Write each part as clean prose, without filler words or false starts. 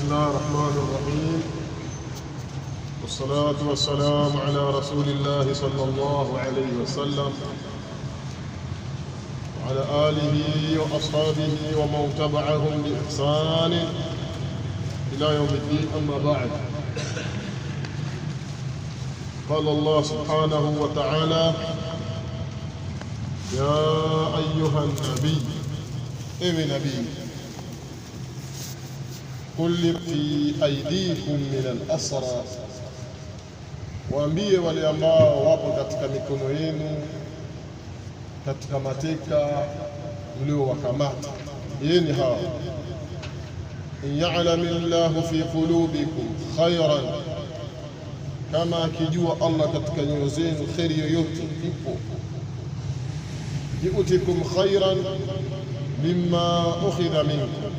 الله الرحمن الرحيم، والصلاة والسلام على رسول الله صلى الله عليه وسلم وعلى آله وأصحابه ومن تبعهم بإحسان إلى يوم الدين. أما بعد، قال الله سبحانه وتعالى: يا أيها النبي، أي نبي، قل في أيديكم من الأسرى، waambie wale ambao wapo katika mikono yenu katika mateka mliowakamata, yeni hawa: in ya'lamillahu fi qulubikum khayran, kama akijua Allah katika nyoyo zenu kheri yoyote ipo, yu'tikum khayran mimma ukhidha minkum,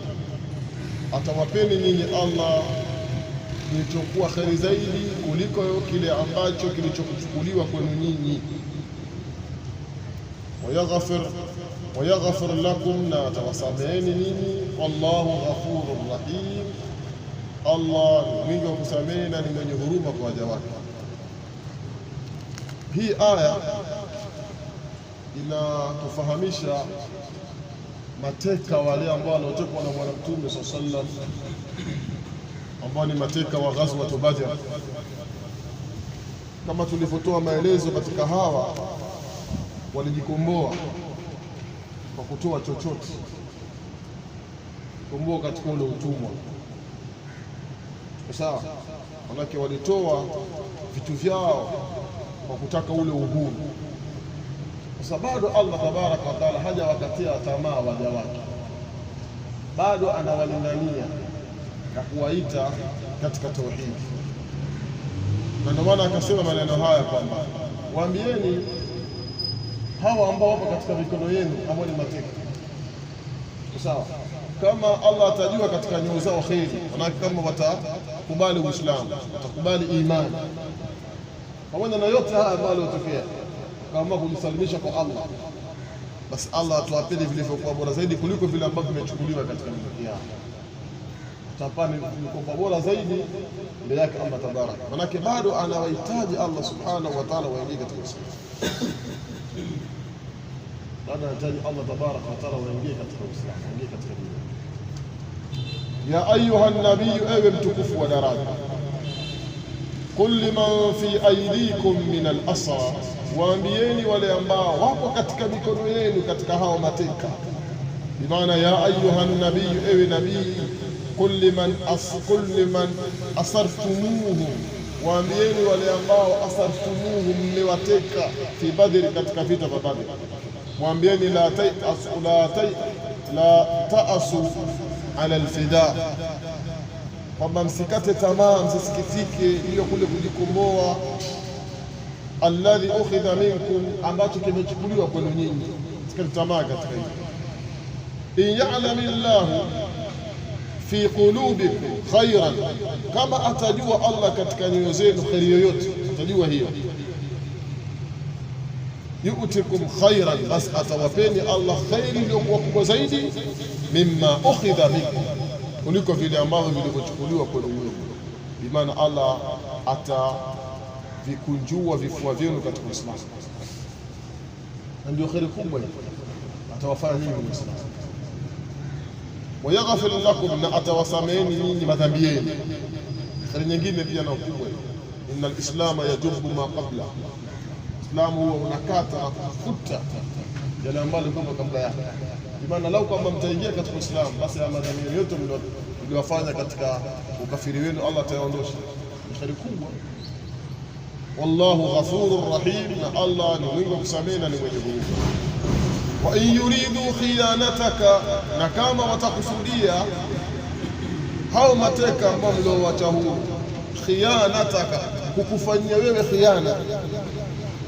atawapeni nyinyi Allah kilichokuwa kheri zaidi kuliko kile ambacho kilichokuchukuliwa kwenu nyinyi. wayaghfir lakum, na atawasameheni nyinyi. Wallahu ghafurur rahim, Allah ni mwingi wa kusamehe na ni mwenye huruma kwa waja wake. Hii aya inatufahamisha mateka wale ambao waliotekwa na Bwana Mtume sallallahu alaihi wasallam, ambao ni mateka wa ghazwat Badr. Kama tulivyotoa maelezo katika hawa, walijikomboa kwa kutoa chochote, komboa katika ule utumwa, sawa. Manake walitoa vitu vyao kwa kutaka ule uhuru. Sasa bado Allah tabaraka wa taala hajawakatia tamaa waja wake, bado anawalingania na kuwaita katika tauhidi, na ndio maana akasema maneno haya kwamba waambieni hawa ambao wapo katika mikono yenu ambao ni mateka, sawa, kama Allah atajua katika nyoyo zao kheri, manake kama watakubali Uislamu, watakubali imani, pamoja na yote haya ambayo yalitokea, kama kujisalimisha kwa Allah, basi Allah atuapeni vilivyokuwa bora zaidi kuliko vile ambavyo vimechukuliwa katika mikono yao. Tapani vilivyokuwa bora zaidi mbele yake Allah tabaraka. Manake bado anawahitaji Allah subhanahu wa ta'ala waingie katika Uislamu, bado anahitaji Allah tabaraka wa ta'ala waingie katika Uislamu, waingie katika dini. Ya ayuha nabii, ewe mtukufu wa daraja, qul liman fi aydikum min al-asra, waambieni wale ambao wapo katika mikono yenu katika hao mateka. Bimaana ya ayuha nabii, ewe nabii, qul liman asartumuhum, waambieni wale ambao asartumuhum, mmewateka, fi Badr, katika vita vya Badr. Mwambieni la ta'asu ala alfida, kwamba msikate tamaa, msisikitike hiyo kule kujikomboa, alladhi ukhidha minkum, ambacho kimechukuliwa kwenu nyinyi, msikate tamaa katika hiyo. In ya'lamillahu fi qulubikum khayran, kama atajua Allah katika nyoyo zenu kheri yoyote, atajua hiyo, yu'tikum khayran, bas atawapeni Allah khairi iliyokuwa kubwa zaidi, mimma ukhidha minkum, kuliko vile ambavyo vilivyochukuliwa kwenu nyinyi. Bimaana Allah atavikunjua vifua vyenu katika Uislamu, na ndio kheri kubwa atawafanya nyinyi Waislamu. Wayaghfir lakum, na atawasameheni nyinyi madhambi yenu. Kheri nyingine pia na kubwa, inna al-islama yajubu ma qabla, Islamu huwa unakata na kufuta yale ambayo yalikuwa kabla yake. Maana lau kama mtaingia katika Uislamu, basi madhambi yote mliowafanya katika ukafiri wenu Allah atayaondosha. Ni kheri kubwa. Wallahu ghafurur rahim, na Allah ni mwingi wa kusamehe na ni mwenye huruma. Wa in yuridu khiyanataka, na kama watakusudia hao mateka ambao mliowacha huru, khiyanataka, kukufanyia wewe khiana,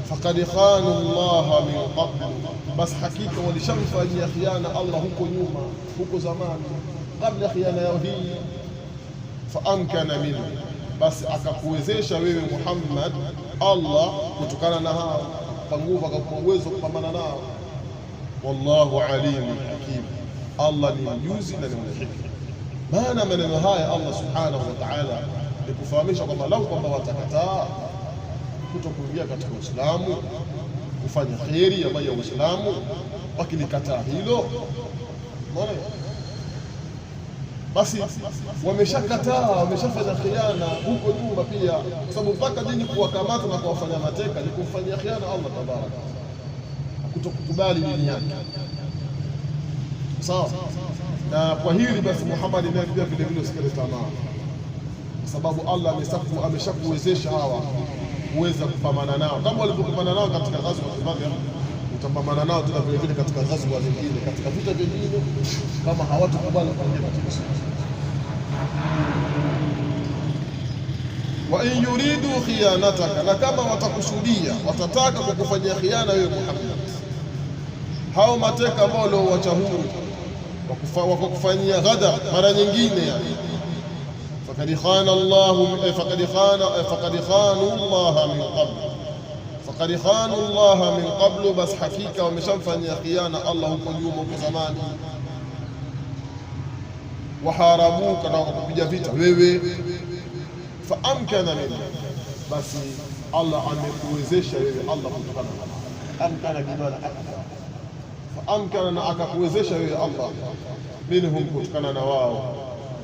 faqad khanu Allah min qabl, bas hakika walishamfanyia khiana Allah huko nyuma, huko zamani, kabla khiana yao hii. Fa amkana minhu, basi akakuwezesha wewe Muhammad Allah kutokana na hao, kwa nguvu akakupa uwezo kupambana nao. Wallahu alimun hakim, Allah ni mjuzi na ni mwenye hikma. Maana maneno haya Allah subhanahu wa ta'ala ni kufahamisha kwamba lau kwamba watakataa kutokuingia katika Uislamu, kufanya kheri ambayo ya Uislamu, wakilikataa hilo, unaona, basi wameshakataa, wameshafanya khiana huko nyuma pia, kwa sababu mpaka dini kuwakamata na kuwafanya mateka ni kumfanyia khiana Allah tabaraka, kutokukubali dini yake. Sawa. Na kwa hili basi Muhammad naye pia vile vile usikate tamaa, kwa sababu Allah ameshakuwezesha hawa uweza kupambana nao kama walivyopambana nao katika ghazwa ya Badr, utapambana nao tena vile vile katika ghazwa nyingine, katika vita vingine, kama hawatakubali kuingia katika Uislamu. Wa in yuridu khiyanataka, na kama watakusudia, watataka kukufanyia khiana wewe Muhammad, hao mateka ambao leo wacha huru wakakufanyia ghadar mara nyingine, yani faqad khana Allah min qabl, bas hakika wameshamfanyia khiana Allah huko nyuma, huko zamani. Waharabuka, na wakakupiga vita wewe, fa amkana minhu, basi Allah amekuwezesha wewe, Allah kutokana na amkana bimana akthar, fa amkana, na akakuwezesha wewe Allah minhum, kutokana na wao,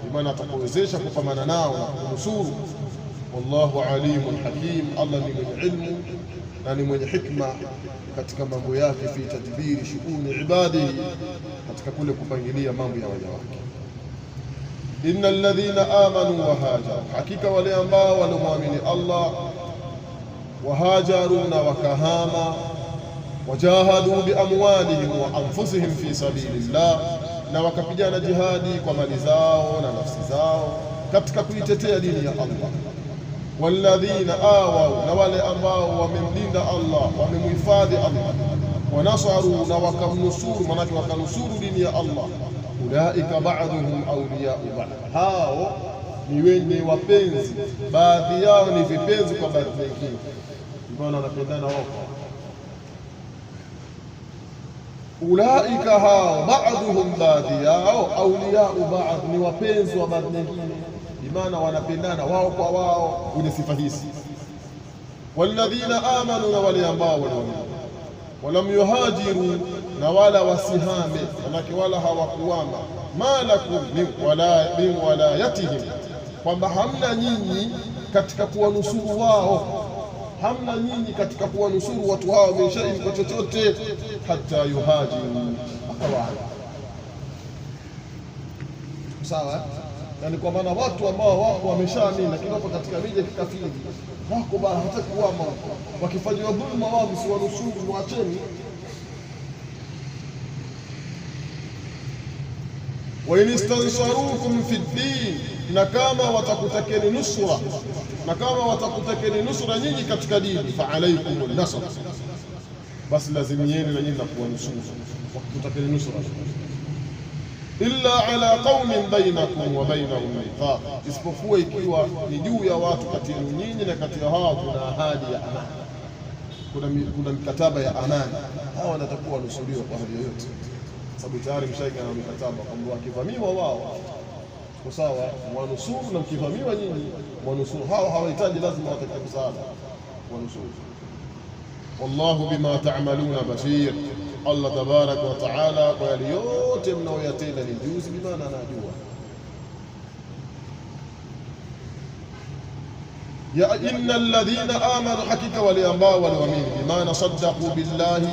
bimana atakuwezesha kupambana nao na kunusuru. Wallahu alimun hakim, Allah ni mwenye ilmu na ni mwenye hikma katika mambo yake, fi tadbiri shuuni ibadihi, katika kule kupangilia mambo ya waja wake. Innal ladhina amanu wa hajaru, hakika wale ambao walimwamini Allah, wahajaru, na wakahama, wajahadu biamwalihim wa anfusihim fi sabilillah, na wakapigana jihadi kwa mali zao na nafsi zao katika kuitetea dini ya Allah. Walladhina awaw, na wale ambao wamemlinda Allah, wamemhifadhi Allah, wanasaru, na wakamnusuru, manake wakanusuru dini ya Allah. Ulaika ba'dhum awliya'u ba'd, hao ni wenye wapenzi, baadhi yao ni vipenzi kwa baadhi wengine, mbona wanapendana wao. Ulaika hao, ba'dhum, baadhi yao, awliya'u ba'd, ni wapenzi wa baadhi wengine, maana wanapendana wao kwa wao, wenye sifa hizi. Walladhina amanu, na wale ambao waliamini, walam yuhajiru, na wala wasihame, manake wala hawakuama, malakum min walayatihim, kwamba hamna nyinyi katika kuwanusuru wao, hamna nyinyi katika kuwanusuru watu hao, min shay'in, kwa chochote, hata yuhajiru, akawaana. Sawa. Yani kwa maana watu ambao wako wameshaamini, lakini wapo katika miji ya kikafiri, wako bana, hataki kuama, wakifanywa dhulma wao msiwanusuru, mwacheni. Wa in istansarukum fi ddin, na kama watakutakeni nusra, na kama watakutakeni nusra nyinyi katika dini, fa alaykum an-nasr, basi lazimieni na nyinyi na kuwanusuru wakutakeni nusra, illa ala qaumin bainakum wa bainahum mithaq, isipokuwa ikiwa ni juu ya watu kati yenu nyinyi na kati ya hao kuna ahadi ya amani, kuna mikataba ya amani, hao wanatakuwa wanusuriwa kwa hali yoyote, sababu tayari mshaika na mikataba kwamba wakivamiwa wao kwa sawa wanusuru, na mkivamiwa nyinyi wanusuru. Hao hawahitaji lazima watake msaada, wanusuru. Wallahu bima ta'maluna basir, Allah tabaraka wa taala kwa yale yote mnaoyatenda ni juzi, bimana anajua. Ya innal ladhina amanu, hakika wale ambao waliamini, bimana saddaqu billahi,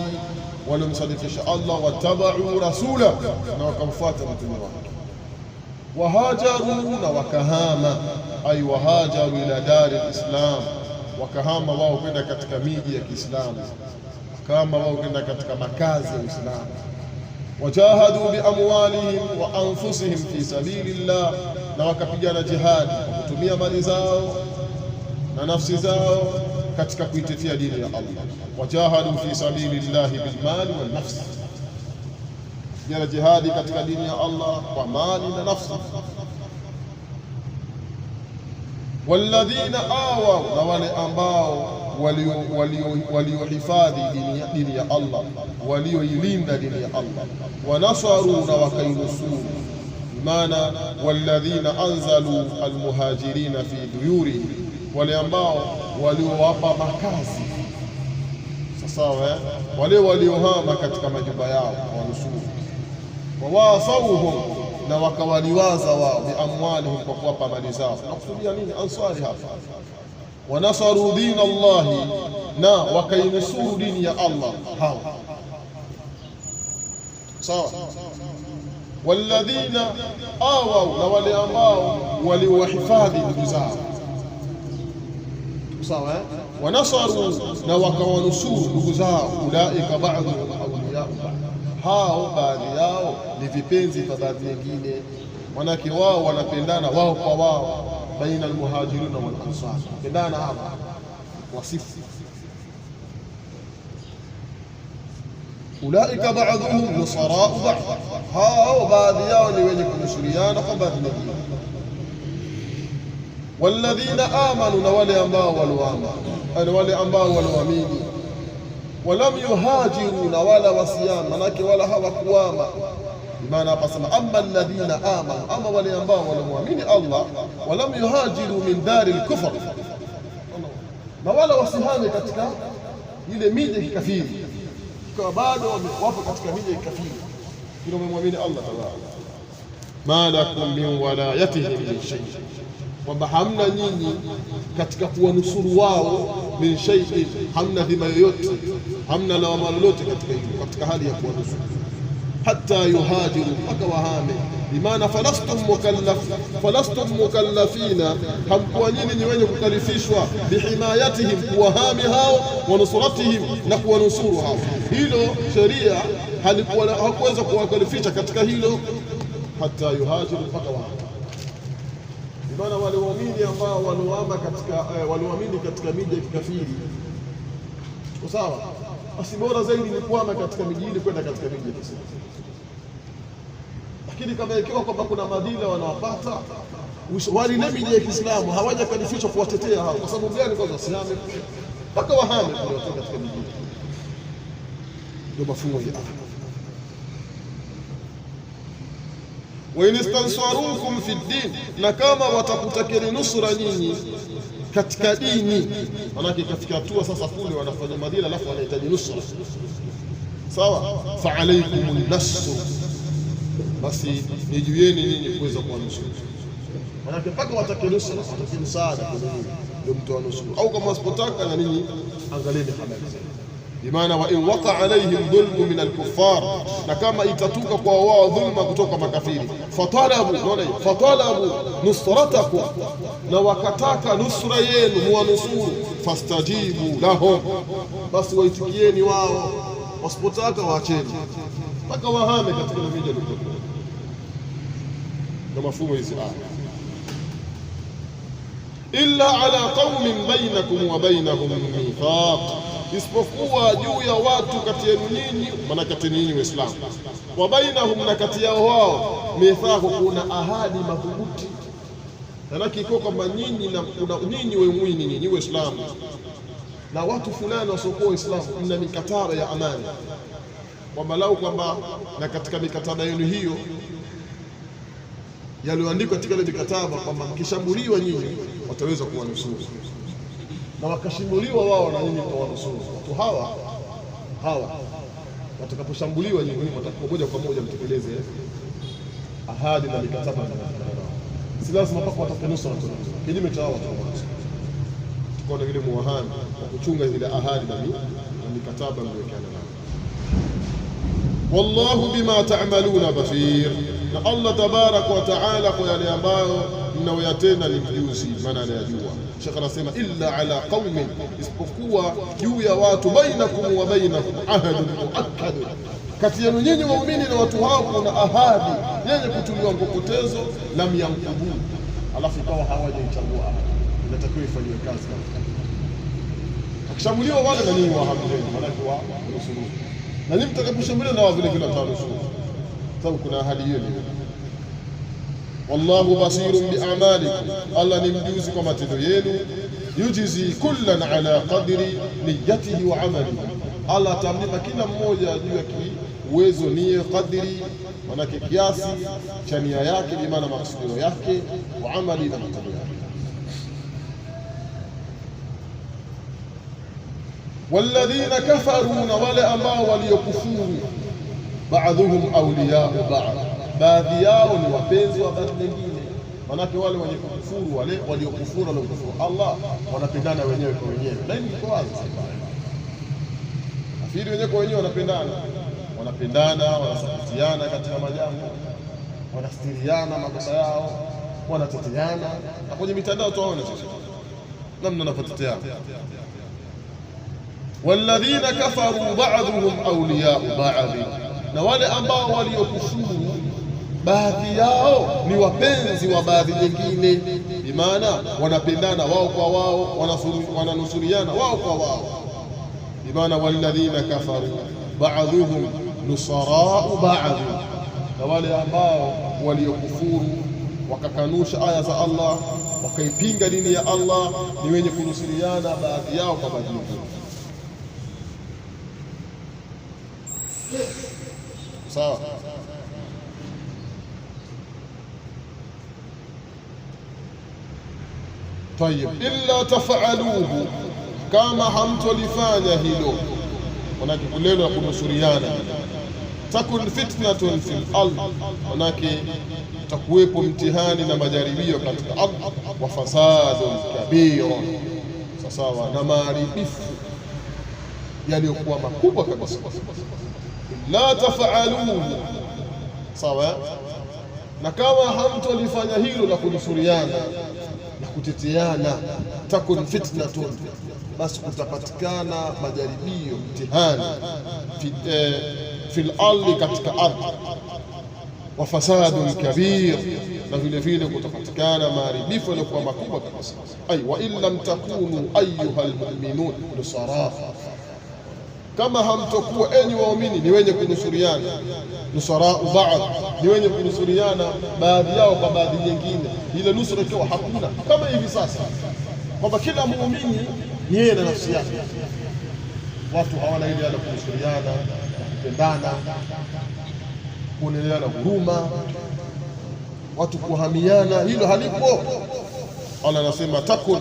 walimsadikisha Allah, wattaba'u rasula, na wakamfuata mtume wake, wahajaru, na wakahama, ay wahajaru ila dari alislam, wakahama wao kwenda katika miji ya Kiislamu, kama wao kwenda katika makazi ya Uislamu. Wajahadu biamwalihim wa anfusihim fi sabilillah, na wakapigana jihadi kwa kutumia mali zao na nafsi zao katika kuitetea dini ya Allah. Wajahadu fi sabilillah bilmali wal nafsi, pigana jihadi katika dini ya Allah kwa mali na nafsi. Walladhina awaw, na wale ambao waliohifadhi dini ya Allah, walioilinda dini ya Allah. Wanasaru, na wakainusuru, maana walladhina anzalu almuhajirina fi duyuri, wale ambao waliowapa makazi sawa, wale waliohama katika majumba yao wanusuru. Wawasauhum, na wakawaliwaza wao biamwalihim, kwa kuwapa mali zao. Nakusudia nini? Ansari hapa. Wanasaru dina Allahi, na wakainusuru dini ya Allah hao sawa. Walladhina awau, na wale ambao waliwahifadhi ndugu zao sawa. Wanasaru, na wakawanusuru ndugu zao. Ulaika ba'dhuhum awliya'u ba'd, hao baadhi yao ni vipenzi vya baadhi nyingine, manake wao wanapendana wao kwa wao. Baina almuhajirina wal ansar, pendana hapa wasifu. Ulaika ba'dhuhum nusara'u ba'd, hao baadhi yao ni wenye kunusuriana kwa baadhi nyingine. Walladhina amanu, na wale ambao walioamini. Walam yuhajiru, na wala wasiyama, manake wala hawakuama. Maana hapa sema amma alladhina amanu, ama wale ambao walioamini Allah. Walam yuhajiru min dari al-kufr, na wala wasihame katika ile miji ya kikafiri, kwa bado wapo katika miji ya kikafiri, kile wamemwamini Allah taala. Ma lakum min walayatihi min shay, kwamba hamna nyinyi katika kuwanusuru wao min shay'in, hamna dhima yoyote, hamna lawama lolote katika hali ya kuwanusuru. Hatta yuhajiru, mpaka wahame. Bimaana falastum mukallafina, hamkuwa nyinyi ni wenye kukalifishwa bihimayatihim, kuwahami hao, wa nusratihim, na kuwanusuru hao. Hilo sheria hakuweza kuwakalifisha katika hilo. Hatta yuhajiru, mpaka wahame. Maana wale waamini ambao walioamini katika miji ya kikafiri sawa, basi bora zaidi ni kuhama katika miji ile kwenda katika miji ya Kiislamu. Lakini kama ikiwa kwamba kuna madhila wanawapata wale miji ya Kiislamu, hawajakalifishwa kuwatetea hao. Kwa sababu gani? Kwa Waislamu mpaka wahame kutoka katika miji. Ndio mafumo ya wa in istansarukum fi din, na kama watakutakeni nusura nyinyi katika dini. Manake katika hatua sasa kule wanafanya madhila, alafu wanahitaji nusura sawa. Fa alaykumun nasr, basi ni juu yenu nyinyi kuweza kuwanusuru. Manake mpaka watakeni nusura, watakeni msaada, ndio mtu anusuru. Au kama wasipotaka, na ninyi angalieni habari. Bimaana wa in waqa alayhim dhulmu min al-kuffar, na kama itatuka kwa wao dhulma kutoka makafiri. Fatalabu nusratakum, na wakataka nusra yenu muwanusuru. Fastajibu lahum, basi waitikieni wao. Wasipotaka waacheni mpaka wahame katika miji. Ndio mafumo hizi. Illa ala qaumin bainakum wa bainahum mithaq, isipokuwa juu ya watu kati yenu nyinyi, maana kati nyinyi Waislamu, wa bainahum, na kati yao wao, mithaq, kuna ahadi madhubuti. Maana iko kwamba nyinyi na nyinyi waumini, nyinyi Waislamu na watu fulani wasiokuwa Waislamu, mna mikataba ya amani, kwamba lau kwamba na katika mikataba yenu hiyo yaliyoandikwa katika ile mikataba kwamba mkishambuliwa nyinyi wataweza kuwanusuru, na wakashambuliwa wao na nyinyi kuwanusuru. Watu hawa watakaposhambuliwa nyinyi watakuwa moja kwa moja mtekeleze ahadi na mikataba. Si lazima mpaka watakanusuru kinyume cha wao, kwa ile muahadi wa kuchunga zile ahadi na mikataba mliowekeana nao. Wallahu bima ta'maluna basir, na Allah tabaraka wa taala kwa yale ambayo mnayoyatenda ni mjuzi, maana anayajua. Sheikh anasema illa ala qaumin, isipokuwa juu ya watu, bainakum wa bainahum ahadun muakkad, kati yenu nyinyi waumini na watu hao kuna ahadi yenye kutuliwa ngokotezo, lam yanqudu, alafu ikawa hawajaichagua ahadi, inatakiwa ifanywe kazi. Akishambuliwa wale na nyinyi wahamdeni, maana kwa nusuru, na nyinyi mtakaposhambuliwa na wao vile vile mtanusuru, sababu kuna ahadi hiyo. Wallahu basirun bi'amalikum, Allah ni mjuzi kwa matendo yenu. Yujizi kullan ala qadri niyyatihi wa amalihi, Allah atamlipa kila mmoja juu ya uwezo, nia, kadri manake kiasi cha nia yake, bi maana makusudio yake, wa amali na matendo yake. Walladhina kafaru, na wale ambao waliokufuru, ba'dhuhum awliya'u ba'd, baadhi yao ni wapenzi wa baadhi nyingine. Manake wale wenye kukufuru, wale waliokufuru na kufuru Allah wanapendana wenyewe kwa wenyewe, na hii iko wazi. Afiri wenyewe kwa wenyewe wanapendana, wanasaidiana katika majambo, wanastiriana makosa yao, wanateteana, na kwenye mitandao tunaona sisi namna wanapoteteana. Walladhina kafaru ba'dhuhum awliya'u ba'd, na wale ambao waliokufuru baadhi yao ni wapenzi wa baadhi nyingine, bi maana wanapendana wao kwa wao, wananusuriana wao kwa wao, bi maana walladhina kafaru ba'dhuhum nusara'u ba'd, na wale ambao waliokufuru wakakanusha aya za Allah, wakaipinga dini ya Allah, ni wenye kunusuriana baadhi yao kwa baadhi nyingine. Sawa. Tayeb, illa taf'aluhu, kama hamtolifanya hilo, manake kulelo na kunusuriana, takun fitnatun fil ardh, manake takuwepo mtihani na majaribio katika ardh, wa fasadun kabir, sawa, na maharibifu yaliyokuwa makubwa kabisa. La taf'aluhu, sawa, na kama hamtolifanya hilo la kunusuriana na kuteteana, takun fitnatun, basi kutapatikana majaribio, mtihani fil ardhi, katika ardhi, wa fasadun kabir, na vile vile kutapatikana maharibifu yaliokuwa makubwa kabisa. Ay wa in lam takunu ayyuhal mu'minun nusara, kama hamtokuwa enyi waumini ni wenye kunusuriana, nusarau ba'd, ni wenye kunusuriana baadhi yao kwa baadhi nyingine, ile nusura ikiwa hakuna kama hivi sasa, kwamba kila muumini ni yeye na nafsi yake, watu hawana ile ya kunusuriana, kupendana, kuoneleana huruma, watu kuhamiana, hilo halipo. Allah anasema takun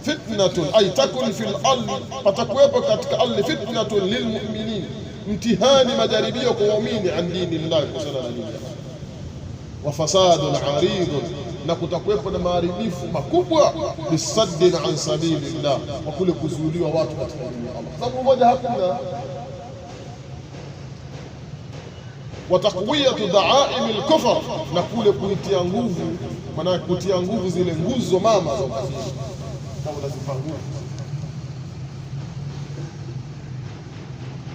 fitnatun, ay takun fil ardh, patakuwepo katika ardhi fitnatun lilmu'minin, mtihani, majaribio kwa waumini, an dinillahi, kusana na dini, wa fasadun aridun, na kutakuwepo na maharibifu makubwa, bisaddin an sabilillah, wa kule kuzuiliwa watu katika dini ya Allah, sababu moja hakuna, wa taqwiyatu da'aimil kufr, na kule kuitia nguvu, maana kutia nguvu zile nguzo mama za ukafiri, kama lazima nguvu.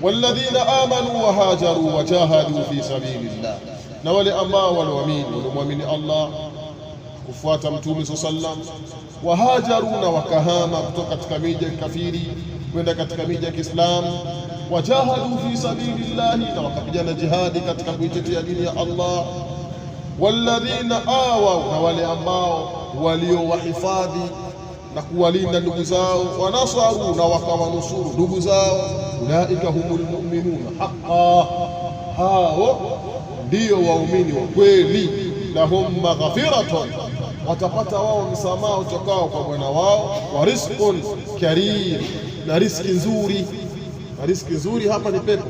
Walladhina amanu wa hajaru wa jahadu fi sabilillah, na wale ambao walimwamini Allah, kufuata Mtume sallam, wa hajaru, na wakahama kutoka katika miji ya kafiri kwenda katika miji ya Kiislamu, wajahadu fi sabilillah, na wakapigana jihadi katika kuitetea dini ya Allah. Walladhina awaw, na wale ambao waliowahifadhi na kuwalinda ndugu zao, wanasaru, na wakawanusuru ndugu zao, ulaika humul mu'minuna haqqan, hao ndio waumini wa kweli. Lahum maghfiratun, watapata wao msamaha utokao kwa Bwana wao, wa rizqun karim, na riziki nzuri. Na riziki nzuri hapa ni pepo.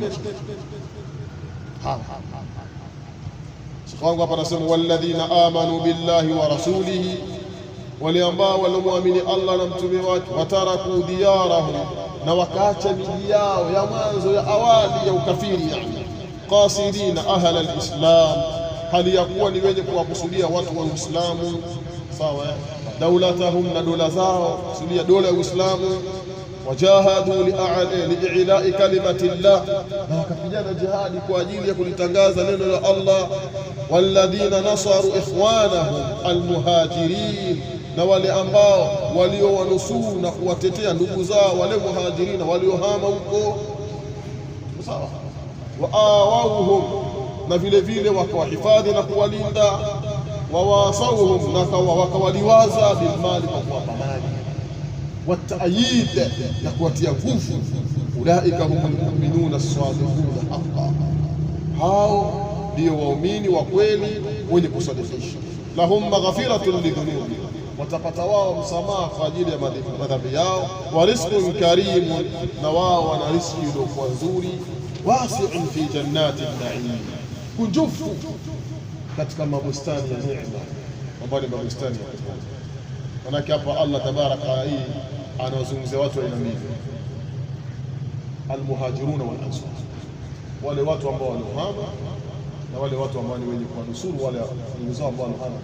Shekhi wangu hapa anasema walladhina amanu billahi wa rasulihi, wale ambao walimwamini Allah na mtume wake, wataraku diyarahum, na wakaacha miji yao ya mwanzo ya awali ya ukafiri, yani qasidina ahla alislam, hali ya kuwa ni wenye kuwakusudia watu wa Uislamu, sawa, daulatahum, na dola zao, kusudia dola ya Uislamu, wajahadu li'ilai kalimati llah, na wakapigana jihadi kwa ajili ya kulitangaza neno la Allah. Walladhina nasaru ikhwanahum almuhajirin, na wale ambao waliowanusuru na kuwatetea ndugu zao wale muhajirina waliohama huko, sawa. Waawauhum, na vile vile wakawahifadhi na kuwalinda. Wawasauhum, na wakawaliwaza bilmali, kwa kuwapa mali. Watayid, na kuwatia nguvu. Ulaika humul mu'minuna as-sadiquna haqqan, hao ndio waumini wa kweli wenye kusadikisha. Lahum maghfiratun lidhunubi, watapata wao msamaha kwa ajili ya madhambi yao. Wa rizqun karimun, na wao wana riziki iliyokuwa nzuri. Wasi'un fi jannati naim, kunjufu katika mabustani ya neema, ambayo ni mabustani ya pepo. Manake hapa Allah tabaraka hii anazungumzia watu wa aina mbili, almuhajiruna wal ansar, wale watu ambao waliohama na wale watu ambao ni wenye kuwanusuru wale ndugu zao ambao waliohama.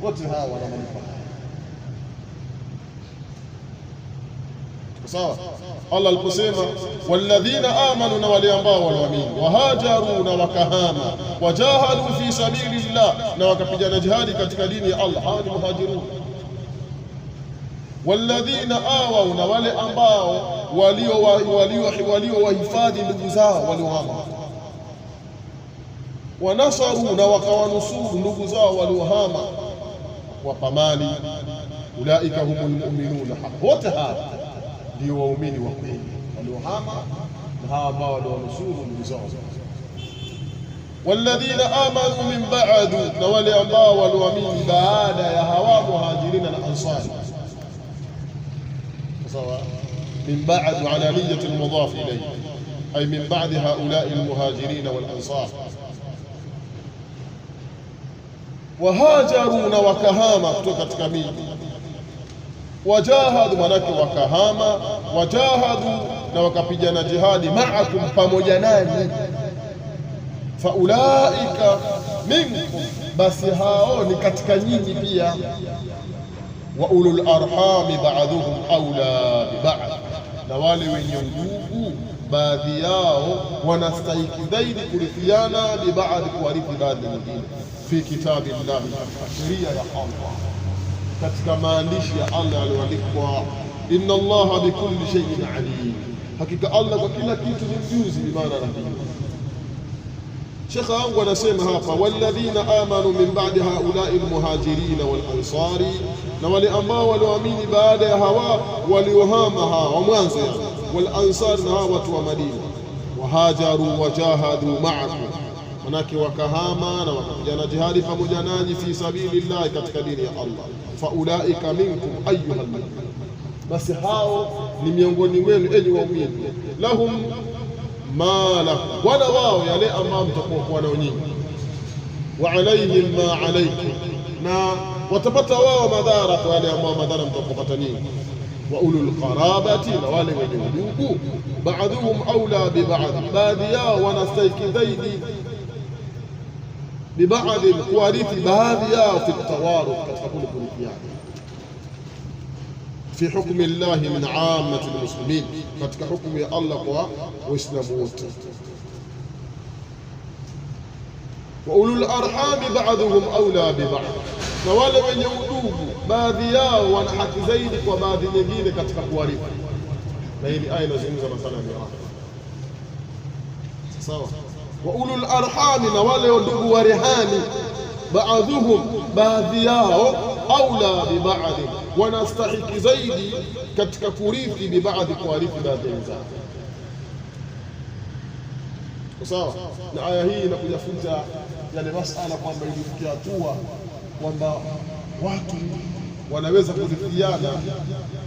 Wote hawa wana manufaa. Sawa, Allah aliposema walladhina amanu, na wale ambao walioamini, wahajaru, na wakahama, wajahadu fi sabilillah, na wakapigana jihadi katika dini ya Allah, hawa ni muhajirun. Walladhina awau, na wale ambao waliowahifadhi ndugu zao waliohama, wanasaru, na wakawanusuru ndugu zao waliohama, wapamali, ulaika humul mu'minuna, wote hawa ndio waumini wa kweli waliohama na hawa ambao walionusuru ndugu zao. Walladhina amanu min ba'du, na wale ambao walioamini baada ya hawa muhajirina na ansari. sawa, min ba'du ala niyyati al-mudaf ilayhi, ay min ba'di haula'i al-muhajirin wal ansar. Wahajaru, na wakahama kutoka katika miji. Wajahadu, manake wakahama. Wajahadu, na wakapigana jihadi. Ma'akum, pamoja nanyi. Faulaika minkum, basi hao ni katika nyinyi pia. Wa ulul arhami ba'dhuhum awla bi ba'd, na wale wenye nguvu baadhi yao wanastahiki zaidi kurithiana bi ba'd, kuwarithi baadhi nyingine. Fi kitabillahi, sheria ya Allah, katika maandishi ya Allah yaliyoandikwa. Inna Allaha bikulli shay'in alim, hakika Allah kwa kila kitu ni mjuzi, bi maana nabii. Shekha wangu anasema hapa, walladhina amanu min ba'di haula'i almuhajirin wal ansari, na wale ambao walioamini baada ya hawa waliohama hawa mwanzo, wal ansar, na hawa watu wa Madina. Wahajaru wajahadu ma'akum, manake wakahama na wakapigana jihadi pamoja nanyi, fi sabilillah, katika dini ya Allah. Faulaika minkum ayyuhal mu'minun, basi hao ni miongoni mwenu enyi waumini. Lahum ma lakum, wala wao yale ambao mtakuwa nao nyinyi. Wa alayhim ma alaykum, na watapata wao madhara kwa yale ambao madhara mtakupata nyinyi. Wa ulul qarabati, na wale wenye udugu. Ba'dhuhum awla bi ba'd, baadhi yao wanastahiki zaidi bi ba'd, kuwarithi baadhi yao, fi tawaruth, katika kurithiana. Fi hukmi Allahi min ammati almuslimin, katika hukumu ya Allah kwa waislamu wote. Wa ulul arhami ba'dhuhum awla bi ba'd, na wale wenye udugu baadhi yao wana haki zaidi kwa baadhi nyingine katika kuwarithi. Na hili aya inazungumza masala ya mirathi. Sawa. Wa ulul arhami, na wale ndugu wa rehani. Ba'dhuhum, baadhi yao. Aula bi ba'd, wanastahiki zaidi katika kurithi bi ba'd, kuwarithi baadhi zao. Sawa. Na aya hii inakuja futa yale masala kwamba ilifikia hatua kwamba watu wanaweza kurithiana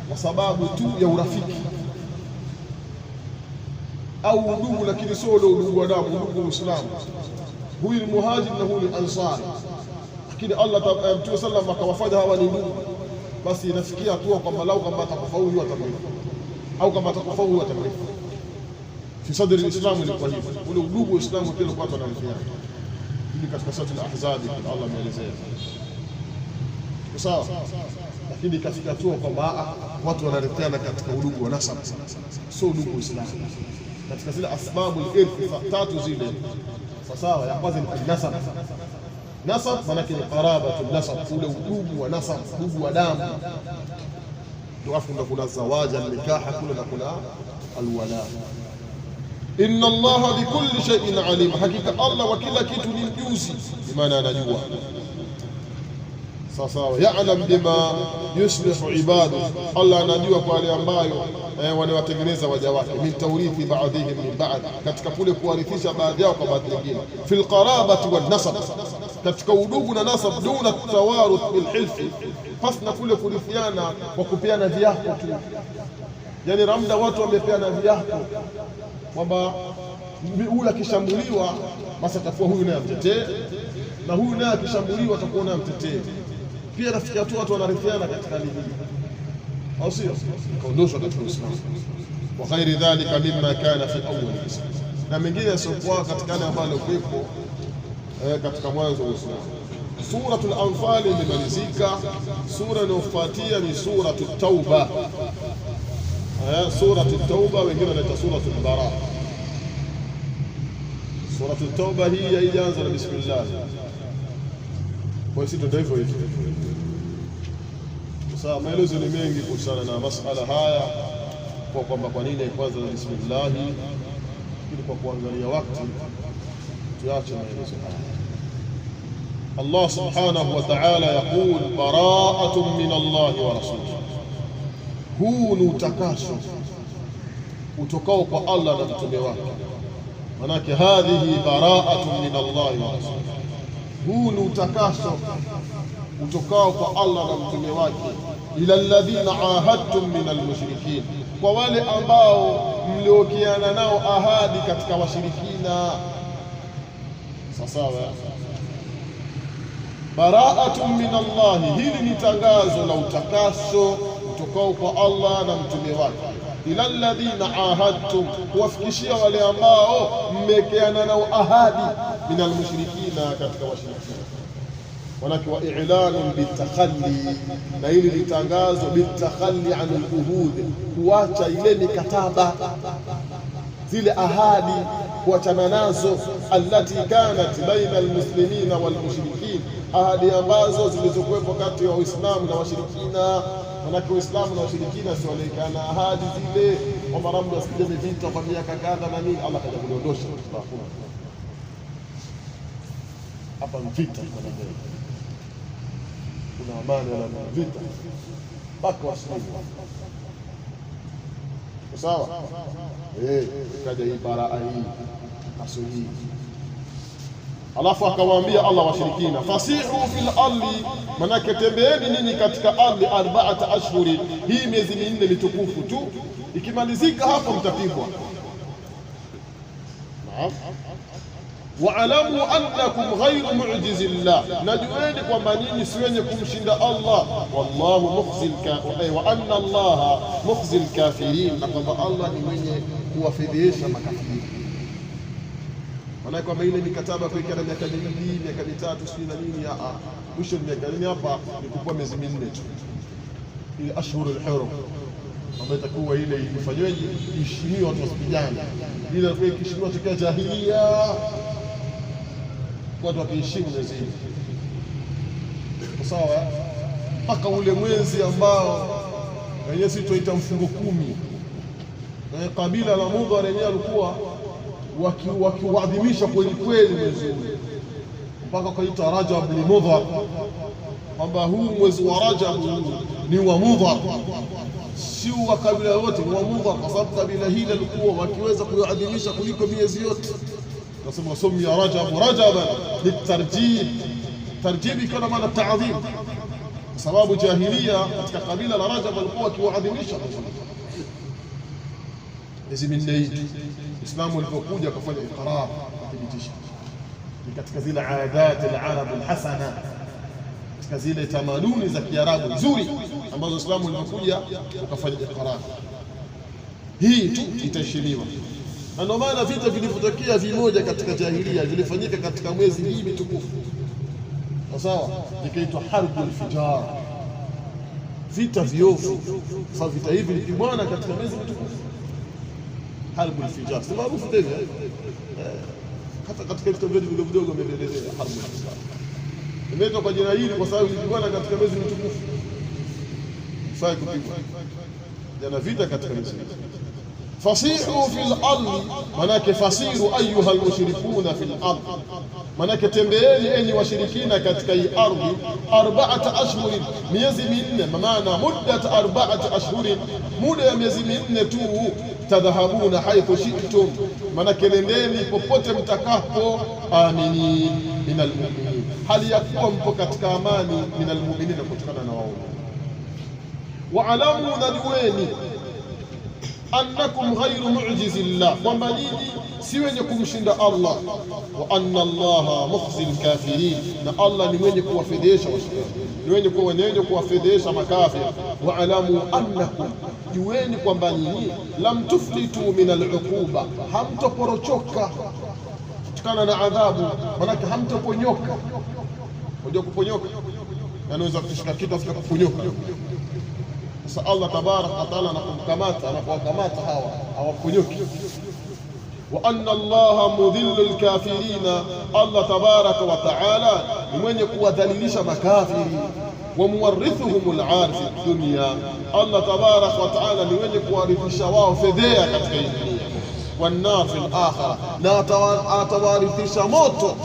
kwa sababu tu ya urafiki au udugu, lakini sio ule udugu wa damu, udugu wa Uislamu. Huyu ni muhajir na huyu ni ansari, lakini Allah Mtume sallam akawafanya hawa ni ndugu. Basi inafikia hatua kwamba lau kama atakufa huyu atamrithi, au kama atakufa huyu atamrithi. Fi sadri al-Islam ilikuwa hivyo, ule udugu wa Uislamu pia ulikuwa unarithiana. Hili katika sura al-Ahzab Allah ameelezea. Sawa. Lakini katika hatua kwamba watu wanarithiana katika udugu wa nasab, sio udugu wa Uislamu. Katika zile asbabu al-irth tatu zile, sawa, ya kwanza ni nasab. Nasab manake ni qarabatu nasab, ule udugu wa nasab, udugu wa damu. Ndio afu ndo kuna zawaja nikaha kule, na kuna alwala. Inna Allaha bikulli shay'in alim, hakika Allah wa kila kitu ni mjuzi, maana anajua. sasa ya'lam bima yuslihu ibadu, Allah anajua kwa wale ambayo wanawatengeneza waja wake, min tawrithi ba'dihim min ba'd, katika kule kuwarithisha baadhi yao kwa baadhi nyingine, fil qarabati wan nasab, katika udugu na nasab, duna tawaruth bil hilfi, pasna kule kurithiana kwa kupeana viapo tu. Yani ramda watu wamepeana viapo kwamba huyu akishambuliwa basi atakuwa huyu naye amtetee, na huyu naye akishambuliwa atakuwa naye amtetee. Pia nafikia tu watu wanarithiana katika hali hii, au sio? Kaondoshwa katika Uislamu. Wa ghairi dhalika mimma kana fi awwal al-Islam, na mengine yasiokuwa katika yale ambayo yalikuwepo katika mwanzo wa Uislamu. Suratul Anfal imemalizika. Sura inayofuatia ni Suratul Tauba. Suratul Tauba wengine wanaita Suratul Baraa. Suratul Tauba hii haijaanza na bismillah, kwa hiyo ndio hivyo hivyo. Sasa maelezo ni mengi kuhusiana na masala haya, kwa kwamba kwa nini kwanza na bismillah, ili kwa kuangalia wakati tuache maelezo haya. Allah subhanahu wa ta'ala yaqul bara'atun min Allah wa rasulih, huu ni utakaso utokao kwa Allah na mtume wake. Manake hadhihi bara'atun min Allah wa rasulih, huu ni utakaso utokao kwa Allah na mtume wake. Ila alladhina ahadtum min almushrikin, kwa wale ambao mliokiana nao ahadi katika washirikina. Sawa, bara'atun min Allah, hili ni tangazo la utakaso utokao kwa Allah na mtume wake. Ila alladhina ahadtum, kuwafikishia wale ambao mmekeana nao ahadi, min almushrikina, katika washirikina. Manake wa i'lanun bitakhalli, na hili litangazo bitakhalli an al-uhud, kuacha ile mikataba, zile ahadi kuachana nazo, allati kanat baina almuslimina walmushrikin, ahadi ambazo zilizokuwepo kati ya Waislamu na washirikina. Manake Waislamu na washirikina si walikana ahadi zile kwamba Rabbuna asije vita kwa miaka kadha na nini. Allah kaja kuliondosha hapa vita, kuna amani wala vita mpaka waslimu. Sawa, kaja hii baraa hii asuli. Alafu akawaambia Allah washirikina, fasihu fil ardi, manake tembeeni nini katika ardhi 4 ashhuri, hii miezi 4 mitukufu tu, ikimalizika hapo mtapigwa. Naam. Waalamu annakum ghayru mu'jizillah, najueni kwamba nyinyi si wenye kumshinda Allah. Wallahu mukhzil kafirin, wa anna Allah mukhzil kafirin, na kwamba Allah ni mwenye kuwafedhesha makafiri. Maana kwamba ile mikataba kuweka na miaka 2, miaka 3 sio na nini, mwisho ni miaka nini? Hapa ni kwa miezi 4 tu, ile ashhurul hurum ambayo itakuwa ile ifanyweje, ishimiwa watu wasipigane. Ile kwa ikishimiwa tokea jahiliya, watu wakiheshimu mwezi huu. Sawa, mpaka ule mwezi ambao wenyewe sisi tunaita mfungo 10, kabila la Mudhar lenyewe alikuwa wakiuadhimisha kweli kweli mwezi huu, mpaka kaita Rajab li Mudhar, kwamba huu mwezi wa Rajab ni wa Mudhar, si wa kabila yote, ni wa Mudhar, kwa sababu kabila hili lilikuwa wakiweza kuadhimisha kuliko miezi yote. Nasema somi ya Rajab rajaban litarjib, tarjib kana maana ta'dhim, sababu jahiliya katika kabila la Rajab walikuwa wakiadhimisha miezi 4. Uislamu ulipokuja akafanya iqrar, kuthibitisha ni katika zile aadat al-arab al-hasana, katika zile tamaduni za Kiarabu nzuri ambazo Uislamu ulipokuja ukafanya iqrar. Hii tu itaheshimiwa, na ndio maana vita vilivyotokea vimoja katika jahiliya vilifanyika katika mwezi hii mitukufu. Sawa, ikaitwa harbul fijar, vita viovu. Sasa vita hivi vilipigwana katika mwezi mtukufu, harbul fijar, si maarufu tena, hata katika vita vidogo vidogo wameelezea harbul fijar. Imeitwa kwa jina hili kwa sababu ilipigwana katika mwezi mtukufu. Fai kupigwa jana vita katika mwezi. fasihu fil ardi, manake fasiru ayuha almushrikuna fil ardi, manake tembeeni enyi washirikina katika hii ardhi, 4 ashhurin, miezi minne, maana muddat 4 ashhurin, muda ya miezi minne tu, tadhhabuna haithu shi'tum, manake nendeni popote mtakapo, amini minal mu'minin, hali ya kuwa mpo katika amani, minal mu'minin, kutokana na wao. Waalamu, najueni, annakum ghayru mu'jizillah, kwamba nyinyi si wenye kumshinda Allah, wa anna Allaha mukhzil kafirin, na Allah ni mwenye kuwafedhesha washirikina, ni wenye kuwafedhesha makafiri. Waalamu annakum, jueni kwamba nyinyi lam tuflitu min al-uquba, hamtoporochoka kutokana na adhabu, manake hamtoponyoka. Unajua kuponyoka, anaweza kushika kitu afu kuponyoka. Sasa Allah tabaraka wa taala anapokamata, anapowakamata hawa hawaponyoki. Wa anna Allaha mudhillul kafirina, Allah tabaraka wa taala ni mwenye kuwadhalilisha makafiri. Wa muwarithuhum al-arif dunya, Allah tabaraka wa taala ni mwenye kuwarithisha wao fedhea katika hii dunia, wan nar fil akhirah, na atawarithisha moto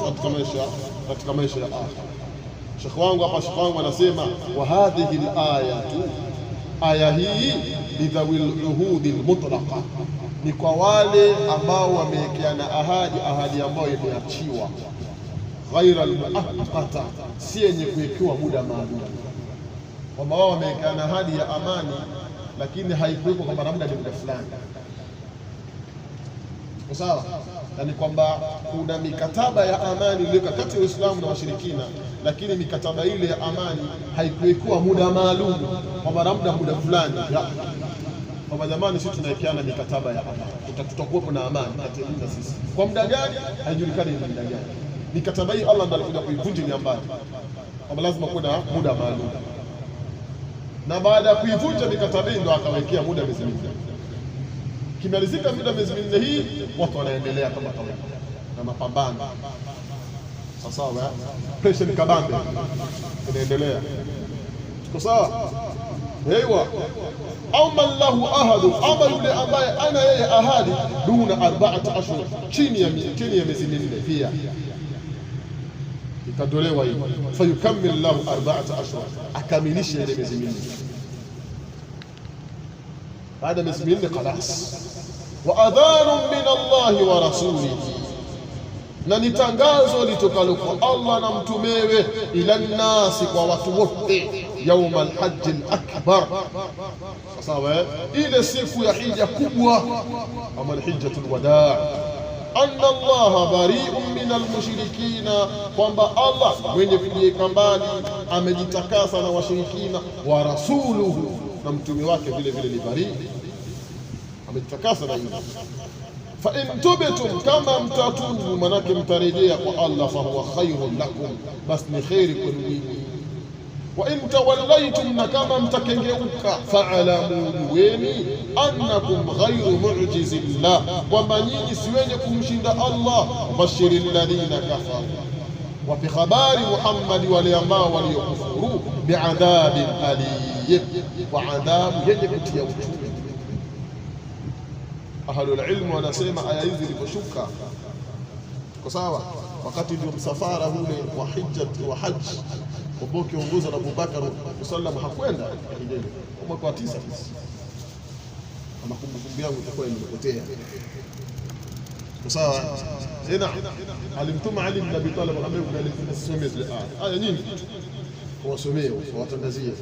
katika maisha ya akhirah. Sheikh wangu anasema, wa hadhihi al-ayatu, aya hii lidhawil uhudi almutlaqa, ni kwa wale ambao wamewekeana ahadi ambayo imeachiwa, ghaira almuaqqata, si yenye kuwekewa muda maalum, kwamba wao wamewekeana ahadi ya amani lakini haikuwekwa kwamba labda ni muda fulani. Kwa sawa, yani kwamba kuna mikataba ya amani iliyowekwa kati ya Uislamu na washirikina, lakini mikataba ile ya amani haikuwekewa muda maalum kwamba labda muda fulani, kwamba jamani, sisi tunawekeana mikataba ya amani, tutakuwepo na amani kati yetu na sisi. Kwa muda gani haijulikani, ni muda gani. Mikataba hii Allah ndiye alikuja kuivunja mbali, kwamba lazima kuwe na muda maalum, na baada ya kuivunja mikataba hii ndo akawekea muda miezi minne. Kimalizika muda miezi minne hii, watu wanaendelea kama kawaida na mapambano. Sasa pressure kabambe inaendelea. Tuko sawa? Ewa. Au man lahu ahadu, ama yule ambaye ana yeye ahadi, duna 4 ashhur, chini ya miezi minne pia itatolewa hiyo. Fayukammil lahu 4 ashhur, akamilishe ile miezi minne. Baada miezi minne khalas. Wa adhanun min Allah wa rasulihi, na ni tangazo litokalo kwa Allah na mtumewe, ila nnasi, kwa watu wote, yauma alhaji alakbar, sawa, ile siku ya hija kubwa, ama alhijjatul wadaa. Anna Allah bari'un min almushrikina, kwamba Allah mwenye kujiweka mbali, amejitakasa na washirikina. Wa rasuluhu, na mtume wake vile vile ni bari, amejitakasa na hilo. Fa in tubtum, kama mtatubu, manake mtarejea kwa Allah, fa huwa khairun lakum, bas ni khairi kwenu nyinyi. Wa in tawallaytum, na kama mtakengeuka, fa'alamu, jueni, annakum ghayru mu'jizillah, kwamba nyinyi si wenye kumshinda Allah. Bashiril ladhina kafaru, wapi habari Muhammad wale ambao waliokufuru, bi'adhabin alim, wa adhabu yenye kutia uchungu. Ahlul ilmu wanasema aya hizi ziliposhuka, kwa sawa, wakati ndio msafara ule wa hija wa haji, kwa kiongozi na Abubakar sallam hakwenda hija mwaka wa 9. Kama kumbukumbu yangu itakuwa imepotea, kwa sawa. Tena alimtuma Ali ibn Abi Talib akamwambia nisomee zile aya nyingi, wasomee watangazie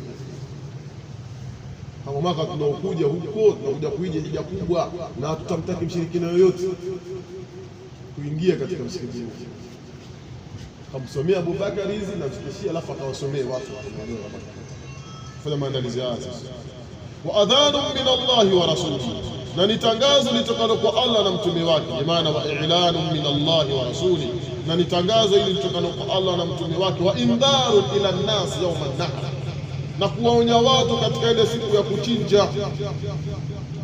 kama mwaka tunaokuja huko tunakuja kuija hija kubwa, na tutamtaki mshirikina yoyote kuingia katika msikiti huu. Kamsomea Abubakar hizi na mfikishia, alafu akawasomee watu kufanya maandalizi haya. Wa adhanu min Allah wa rasulihi, na ni tangazo litokalo kwa Allah na mtume wake. Maana wa i'lanu min Allah wa rasulihi, na ni tangazo hili litokalo kwa Allah na mtume wake. Wa indharu ila an-nas yawm an-nahr, na kuwaonya watu katika ile siku ya kuchinja.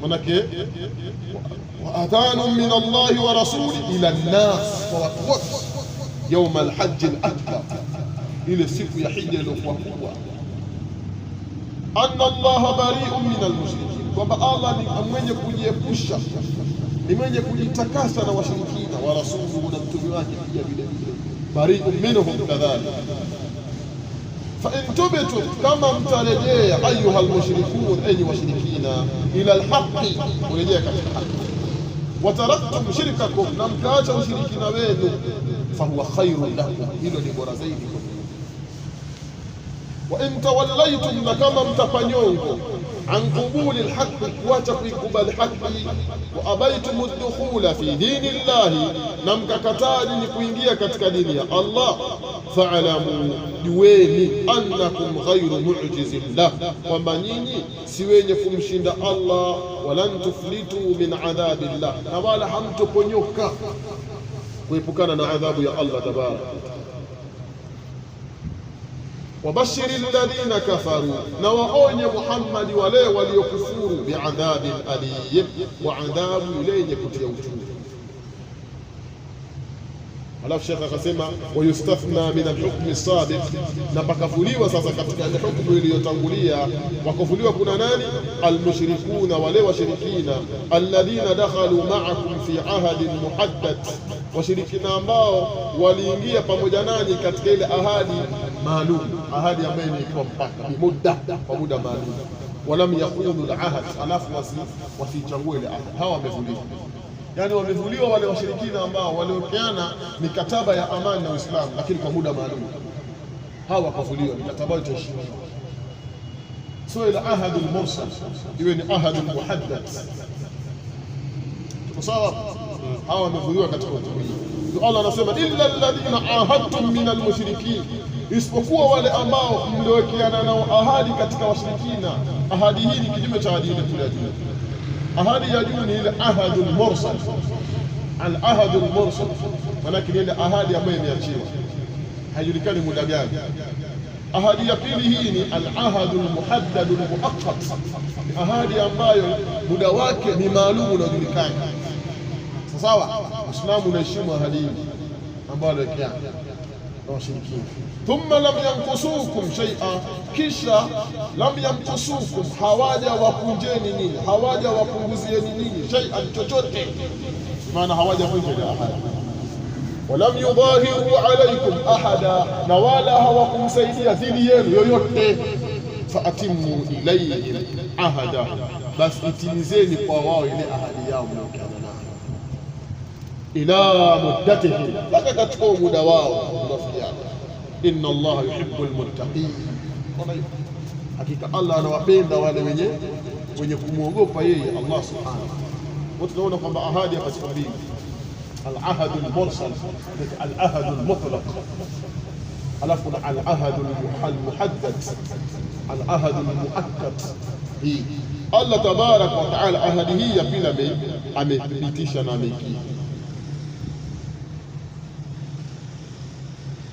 Manake wa adhanu min Allah wa rasulihi ila an-nas, kwa watu wote, yawm al-hajj al-akbar, ile siku ya hija iliyokuwa kubwa. Anna Allah bari'un min al-mushrikin, kwamba Allah ni mwenye kujiepusha, ni mwenye kujitakasa na washirikina, wa rasuluhu, na mtume wake pia vile vile, bari'un minhum kadhalika. Fa in tubtum, kama mtarejea ayuha almushrikun, enyi washirikina, ila alhaqi, kurejea katika haki, wataraktum shirkakum, na mkaacha ushirikina wenu, fahuwa khairun lakum, hilo ni bora zaidi. Wa in tawallaytum, na kama mtapanyongo, an qubuli alhaqi, kuacha kuikubali haki, wa abaitum ad-dukhula fi dini llahi, na mkakataji ni kuingia katika dini ya Allah, fa'lamu, jueni, annakum ghayru mu'jizillah, kwamba nyinyi si wenye kumshinda Allah, walan tuflitu min adhabillah, na wala hamtoponyoka kuepukana na adhabu ya Allah tabaraka. Wabashiri alladhina kafaru, na waonye Muhammad wale waliokufuru, biadhabin alim, wa adhabu yenye kutia uchungu. Alafu shekha akasema wayustathna min alhukmi sabiq, na pakafuliwa sasa katika ile hukumu iliyotangulia. Wakafuliwa kuna nani? Almushrikuna, wale washirikina, alladhina dakhalu ma'akum fi ahadin muhaddad, washirikina ambao waliingia pamoja nanyi katika ile ahadi maalum, ahadi ambayo ni kwa mpaka muda, kwa muda maalum. Walam yaqulu alahad, alafu wasichangue ile ahadi. Hawa wamevuliwa, yani wamevuliwa wale washirikina ambao waliopeana mikataba ya amani na Uislamu, lakini kwa muda maalum. Hawa wakavuliwa, mikataba yote ishini, sio ile ahadul mursal, iwe ni ahadul muhaddad. Tuko sawa? Hawa wamevuliwa katika hukumu hii. Ndio Allah anasema illa alladhina ahadtum min almushrikin, isipokuwa wale ambao mliowekeana nao ahadi katika washirikina. Ahadi hii ni kinyume cha ahadi ile ya juu. Ahadi ya juu ni ile ahadul mursal. Al-ahadul mursal maana ni ile ahadi ambayo imeachiwa, haijulikani muda gani. Ahadi ya pili hii ni al-ahadul muhaddadul muaqqat, ahadi ambayo muda wake ni maalum unajulikana. Sawa, Uislamu unaheshimu ahadi hii ambayo aliwekeana na washirikina. Thumma lam yanqusukum shay'a, kisha lam yanqusukum, hawaja wapunjeni nini, hawaja wapunguzieni nini, shay'an, chochote, maana hawaja vunja ahadi. Walam yudhahiru alaykum ahada, na wala hawakumsaidia dhidi yenu yoyote. Faatimu ilayhim ahada, basi itimizeni kwa wao ile ahadi yao mliokuwa nayo, ila muddatihim, mpaka katika muda wao unafikiana. Inna Allah yuhibbul muttaqin, hakika Allah anawapenda wale wenye kumwogopa yeye Allah subhanahu. Wote tunaona kwamba ahadi hapa ziko mbili, al-ahad al-mursal, al-ahad al-mutlaq, alafu na al-ahad al-muhaddad, al-ahad al-muakkad. Hii Allah tabaraka wa taala ahadi hii ya pili amethibitisha na amekiri.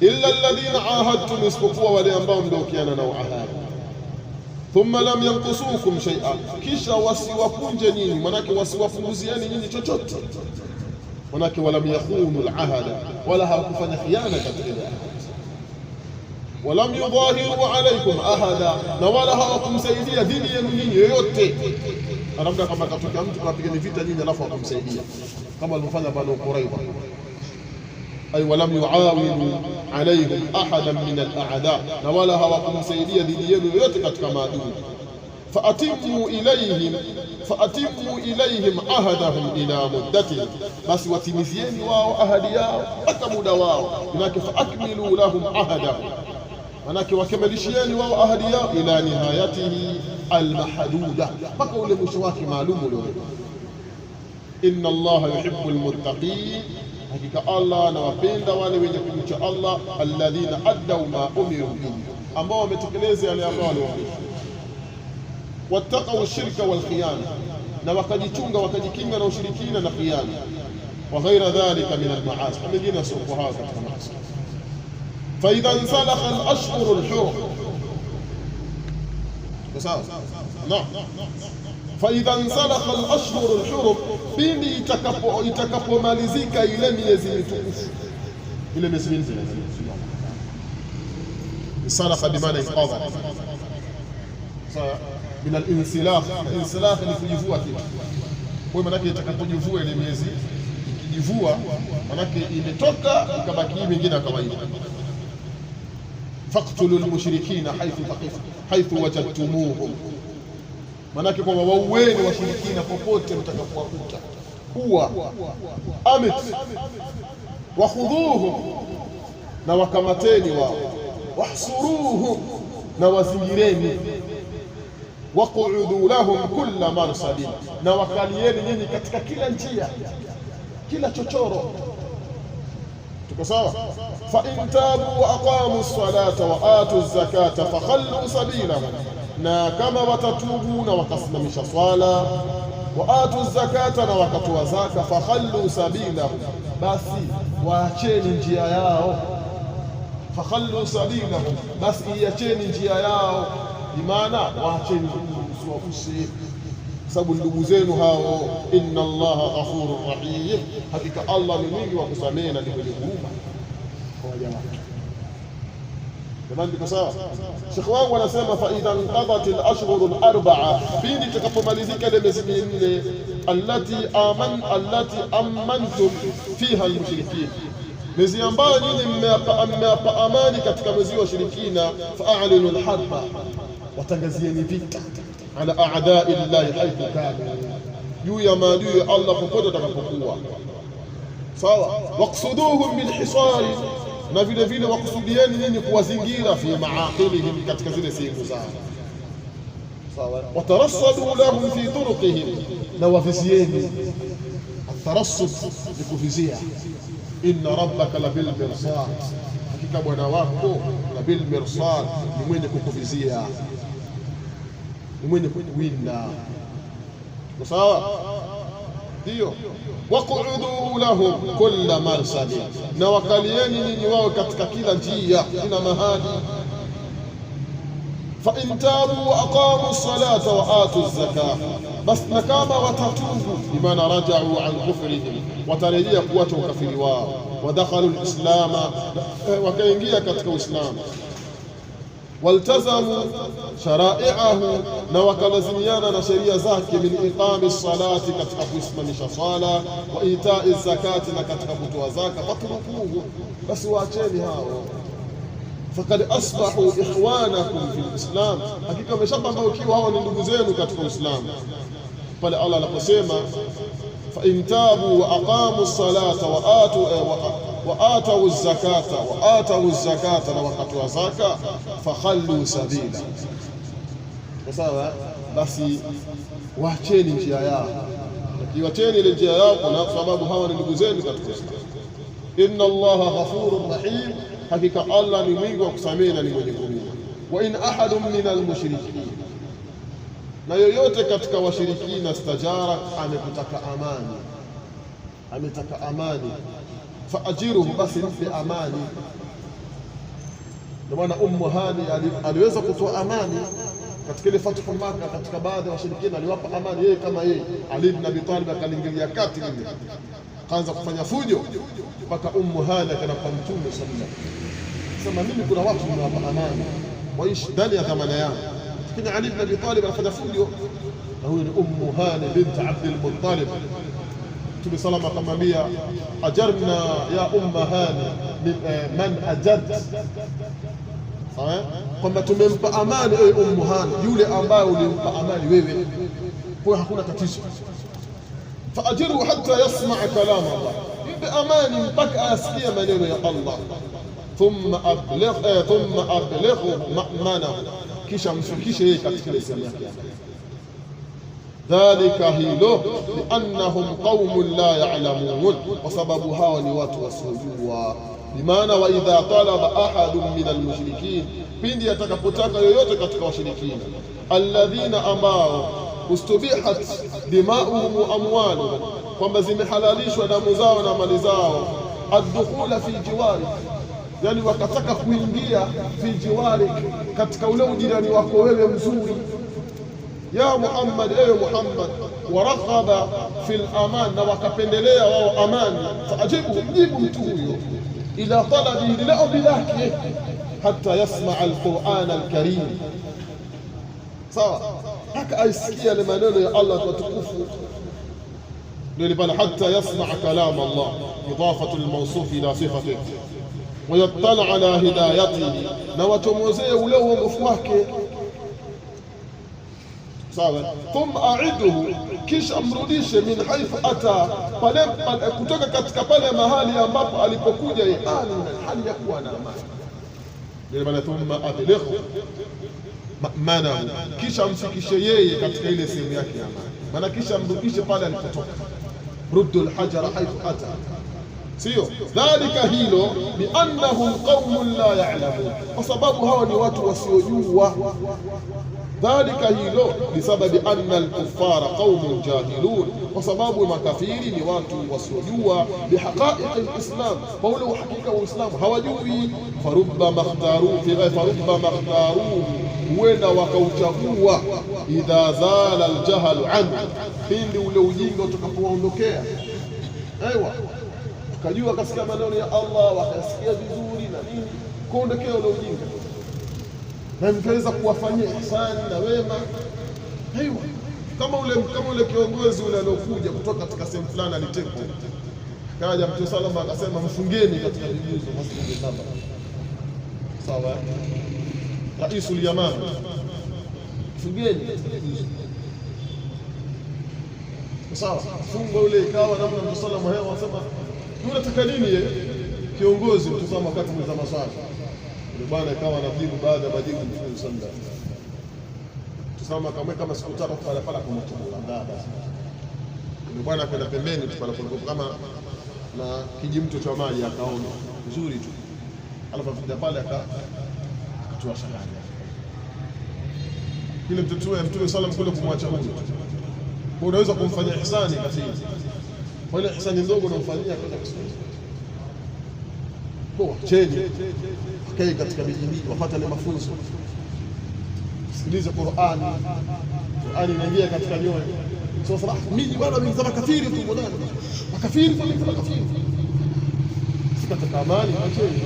Illa alladhina ahadtum, isipokuwa wale ambao mliokiana nao ahadi. Thumma lam yanqusukum shay'an, kisha wasiwapunje nyinyi, manake wasiwafunguzieni nyinyi chochote, manake walam yakhunu al-ahada, wala hawakufanya khiana katika ile ahadi. Walam yudhahiru alaykum ahada, na wala hawakumsaidia dhidi yenu nyinyi yoyote. Labda kama katokea mtu kapiga vita nyinyi alafu hakumsaidia, kama alivyofanya Banu Qurayza. Ay walam yuawinu alayhim ahadan min al-a'da, na wala hawakumsaidia dhidi yenu yoyote katika maadui. Faatimu ilayhim ahadahum ila muddatihim, basi watimizieni wao ahadi yao mpaka muda wao. Manake faakmilu lahum ahadahum, manake wakamilishieni wao ahadi yao ila nihayatihi almahduda, mpaka ule mwisho wake maalum uliowekwa. Inna Allaha yuhibbul muttaqin, hakika Allah anawapenda wale wenye kumcha Allah, alladhina addau ma umiru bihi, ambao wametekeleza yale ambao waliamrishwa. Wattaqau shirka wal khiyana, na wakajichunga wakajikinga na ushirikina na khiyana. Wa ghaira dhalika min al maasi, mengine sio hawa katika maasi. Fa idha insalakha al ashhur al hurum, sawa no. Fa idha insalakha al ashhur al hurum, pindi itakapomalizika ile miezi mitukufu, ile miezi minne. Salakha bimaana inqadha, Sawa, min al-insilakh. Insilakh ni kujivua kitu. Kwa maana yake itakapojivua ile miezi, ikijivua maana yake imetoka ikabaki mingine ya kawaida. Faqtulul mushrikina haythu wajadtumuhum, maana yake kwamba waueni washirikina popote mtakapowakuta. Huwa amit wakhudhuhum, na wakamateni wao. Wahsuruhum, na wazingireni. Waqudu lahum kulla marsadin, na wakalieni nyinyi katika kila njia, kila chochoro. Tuko sawa? Fa in tabu wa aqamu as-salata wa atu az-zakata fakhallu sabilahum, na kama watatubu na wakasimamisha swala, wa atu az-zakata, na wakatoa zaka, fakhallu sabilahum, basi waacheni njia yao. Fakhallu sabilahum, basi iacheni njia yao, bimaana waacheni usiwafushe, sababu ndugu zenu hao. Inna Allaha ghafurur rahim, hakika Allah ni mwingi wa kusamehe na ni mwenye huruma kwa waja wake. Jamani, tuko sawa? Sheikh wangu anasema fa idha inqadat al-ashhur al-arba'a, pindi itakapomalizika ile miezi minne, allati amantum fiha al-mushrikin, miezi ambayo nyinyi mmeapa amani katika mwezi wa shirikina, fa'alinu al-harba, watangazieni vita, ala a'da'i llahi haythu kanu, juu ya maadui Allah popote atakapokuwa. Sawa, waqsuduhum bilhisari, na vile vile wakusudieni nyinyi kuwazingira, fi maaqilihim, katika zile sehemu zao. Sawa, watarassadu lahum fi turuqihim, na wavizieni. Atarassud ni kuvizia. Inna rabbaka labil mirsad, hakika bwana wako labil mirsad, ni mwenye kukuvizia, ni mwenye kukuwinda. Sawa, ndio. Waqudu lahum kulla marsad, na wakalieni nyinyi wao katika kila njia, kila mahali. Fa in tabu wa aqamu as-salata wa atu az-zakata, bas na kama watatubu, bimaana raja'u an kufrihim, watarejea kuacha ukafiri wao. Wadakhalu al-islama, wakaingia katika Uislamu. Waltazamu shara'i'ahu, na wakalazimiana na sheria zake. Min iqami as-salati, katika kusimamisha swala. Wa ita'i az-zakati, na katika kutoa zaka. Fatrukuhu, basi waacheni hao. Fakad asbahu ikhwanakum fil islam, hakika wameshapamba ukiwa hao ni ndugu zenu katika Uislamu. Pale Allah anaposema fa in tabu wa aqamu as-salata wa atu az-zakata, na wakatoa zaka, fakhallu sabila, sawa, basi waacheni njia yao. Kiwacheni ile njia yao, kwa sababu hawa ni ndugu zenu katika Uislamu. Inna Allaha ghafurur rahim, hakika Allah ni mwingi wa kusamehe na ni mwenye huruma. Wa in ahadun min al-mushrikin, na yoyote katika washirikina, stajara, ametaka amani, faajiruhu, basi mpe amani. Ndio maana Hani aliweza kutoa amani katika ile Fathu Makkah. Katika baadhi ya washirikina aliwapa amani yeye kama yeye. Ali ibn Abi Talib akalingilia kati ile, kaanza kufanya fujo, mpaka Hani akanapa Mtume sallallahu alaihi wasallam, sema mimi kuna watu nimewapa amani waishi ndani ya dhamana yao, lakini Ali ibn Abi Talib anafanya fujo. Na huyu ni Hani bint Abdul Muttalib. Mtume sallallahu akamwambia, ajarna ya Hani man ajad, kwamba tumempa amani ewe Hani, yule ambaye ulimpa amani wewe, kwa hakuna tatizo. Faajiru hatta yasmaa kalam Allah, mpe amani mpaka asikie maneno ya Allah. Thumma ablighu ma'mana, kisha mfikishe yeye katika sehemu yake. Dhalika hilo liannahum qaumun la ya'lamun, kwa sababu hawa ni watu wasiojua. Bimaana wa idha talaba ahadun min almushrikin, pindi atakapotaka yoyote katika washirikina, alladhina ambao ustubihat dima'uhum wa amwaluhum, kwamba zimehalalishwa damu zao na mali zao, addukhula fi jiwari, yani wakataka kuingia fi jiwari, katika ule ujirani wako wewe mzuri, ya Muhammad, ewe Muhammad, waraghaba fil aman, na wakapendelea wao amani, faajibu, mjibu mtu huyo, ila talabi, lila ombi lake, hatta yasmaa alquran alkarim, sawa, haka aisikia yale maneno ya Allah tukufu. Ndio pale hatta yasma' kalam Allah, idafatu al-mawsuf ila sifatihi wa yattala ala hidayatihi, na watomozee ule uongofu wake. Sawa, thumma a'iduhu, kisha mrudishe min haithu ata, pale kutoka katika pale mahali ambapo alipokuja yeye, hali ya kuwa na amani. Ndio maana thumma ablighu ma'manahu, kisha mfikishe yeye katika ile sehemu yake ya amani. Maana kisha mrudishe pale alipotoka, ruddu al-hajara haithu ata, sio dhalika hilo biannahum qaumun la ya'lamun, kwa sababu hao ni watu wasiojua. Dhalika hilo bisababi anna al-kuffara qaumun jahilun, kwa sababu makafiri ni watu wasiojua bihaqaiq al-islam, kwa ule uhakika wa Uislamu hawajui. Farubba makhtaru fi farubba makhtaru, huenda wakauchagua idha zala al-jahlu anhu, pindi ule ujinga utakapoondokea. Aiwa, wakajua kasikia maneno ya Allah, wakasikia vizuri na nini, kuondokea ule ujinga na mkaweza kuwafanyia ihsani na wema. Aiwa, kama ule kiongozi ule aliokuja kutoka katika sehemu fulani alitekwa, kaja Mtume sallallahu alayhi wasallam akasema mfungeni katika vijuzo Masjid Nabawi. Sawa, Raisul Yaman, mfungeni katika vijuzo. Sawa, fungo ule ikawa namna Mtume sallallahu alayhi wasallam anasema unataka nini yeye kiongozi? Mtazama wakati wa maswali bwana ikawa anajibu baadhi ya majibu Mtume sallallahu alayhi wasallam. Tusema kama siku tano pale pale kwa mtu baba, ndio bwana kwenda pembeni tu pale kama na kijimto cha maji, akaona vizuri tu, alafu afika pale akatoa shahada ile mtoto wa Mtume sallallahu kule kumwacha huyo. Kwa unaweza kumfanyia ihsani katika kwa ile ihsani ndogo unamfanyia kwa kusudi kwa cheni akae katika bidii, wapata na mafunzo, sikilize Qur'ani inaingia katika nyoyo. Sasa mimi bwana mimi kama kafiri tu mbona makafiri kwa makafiri sikata amani acheni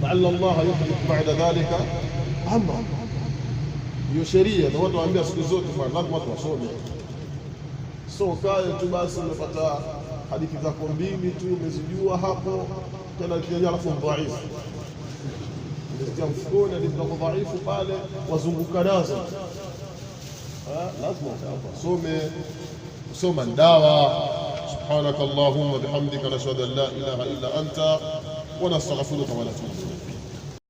la'alla Allah yuhdith ba'da dhalika amra. Hiyo sheria na watu waambia siku zote kwa lazima watu wasome, so kae tu basi umepata hadithi zako mbili tu umezijua hapo, tena kijana alafu dhaifu ndio mfukoni ndio dhaifu pale wazunguka nazo. Lazima usome dawa. Subhanakallahumma bihamdika nashhadu an la ilaha illa anta wa nastaghfiruka wa natubu ilayk.